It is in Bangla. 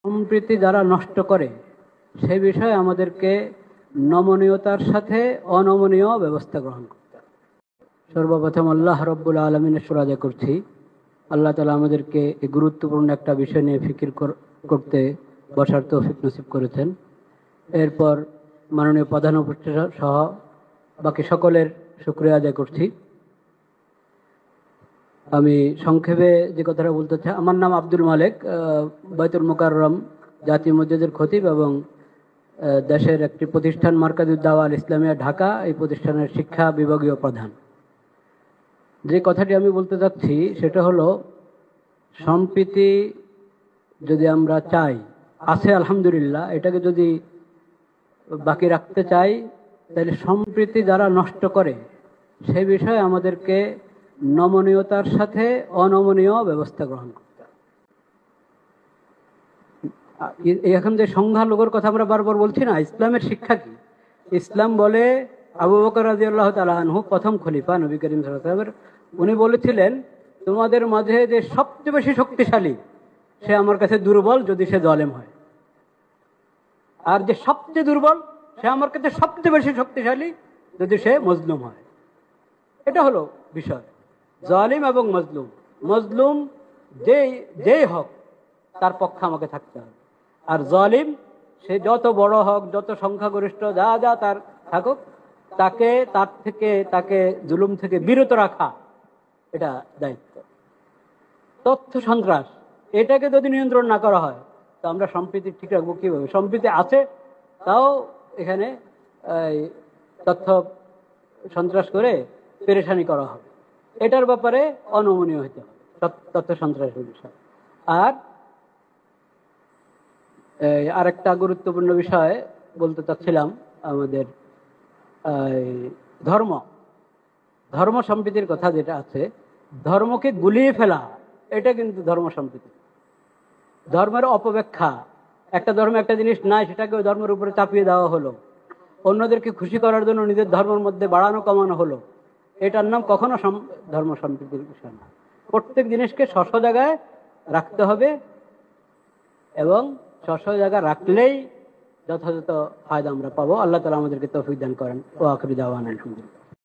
সম্প্রীতি যারা নষ্ট করে সে বিষয়ে আমাদেরকে নমনীয়তার সাথে অনমনীয় ব্যবস্থা গ্রহণ করতে হবে। সর্বপ্রথম আল্লাহ রব্বুল আলমিনের শুকর আদায় করছি, আল্লাহ তাআলা আমাদেরকে এই গুরুত্বপূর্ণ একটা বিষয় নিয়ে ফিকির করতে বসার তৌফিক নসিব করেছেন। এরপর মাননীয় প্রধান উপদেষ্টা সহ বাকি সকলের শুকরিয়া আদায় করছি। আমি সংক্ষেপে যে কথাটা বলতে চাই, আমার নাম আব্দুল মালেক, বাইতুল মুকাররম জাতীয় মসজিদের খতিব এবং দেশের একটি প্রতিষ্ঠান মার্কাজুদ দাওয়া আল ইসলামিয়া ঢাকা, এই প্রতিষ্ঠানের শিক্ষা বিভাগীয় প্রধান। যে কথাটি আমি বলতে চাচ্ছি সেটা হলো, সম্প্রীতি যদি আমরা চাই, আছে আলহামদুলিল্লাহ, এটাকে যদি বাকি রাখতে চাই তাহলে সম্প্রীতি যারা নষ্ট করে সে বিষয়ে আমাদেরকে নমনীয়তার সাথে অনমনীয় ব্যবস্থা গ্রহণ করতে হবে। এখন যে সংখ্যালঘুর কথা আমরা বারবার বলছি না, ইসলামের শিক্ষা কি? ইসলাম বলে, আবু বকর রাদিয়াল্লাহু তাআলা আনহু প্রথম খলিফা নবী করিম সাল্লাল্লাহু আলাইহি ওয়াসাল্লামের, উনি বলেছিলেন, তোমাদের মাঝে যে সবচেয়ে বেশি শক্তিশালী সে আমার কাছে দুর্বল যদি সে জালেম হয়, আর যে সবচেয়ে দুর্বল সে আমার কাছে সবচেয়ে বেশি শক্তিশালী যদি সে মজলুম হয়। এটা হলো বিষয়, জালিম এবং মজলুম। মজলুম যেই হোক তার পক্ষে আমাকে থাকতে হবে, আর জালিম সে যত বড় হোক, যত সংখ্যাগরিষ্ঠ যা যা তার থাকুক, তাকে জুলুম থেকে বিরত রাখা এটা দায়িত্ব। তথ্য সন্ত্রাস, এটাকে যদি নিয়ন্ত্রণ না করা হয় তো আমরা সম্প্রীতি ঠিক রাখবো কিভাবে? সম্প্রীতি আছে, তাও এখানে তথ্য সন্ত্রাস করে পেরেশানি করা হবে। এটার ব্যাপারে অনমনীয় হতে হবে তথ্য সন্ত্রাসের বিষয়। আর একটা গুরুত্বপূর্ণ বিষয় বলতে চাচ্ছিলাম, আমাদের ধর্ম সম্প্রীতির কথা যেটা আছে, ধর্মকে গুলিয়ে ফেলা এটা কিন্তু ধর্ম সম্প্রীতি। ধর্মের অপব্যাখ্যা, একটা ধর্মে একটা জিনিস নাই সেটাকে ওই ধর্মের উপরে চাপিয়ে দেওয়া হলো, অন্যদেরকে খুশি করার জন্য নিজের ধর্মের মধ্যে বাড়ানো কমানো হলো, এটার নাম কখনো ধর্ম সম্প্রীতির বিষয় না। প্রত্যেক জিনিসকে স্ব জায়গায় রাখতে হবে এবং স্ব জায়গায় রাখলেই যথাযথ ফায়দা আমরা পাবো। আল্লাহ তাআলা আমাদেরকে তৌফিক দান করেন। ওয়া আখিরু দাওয়ানা আলহামদুলিল্লাহ।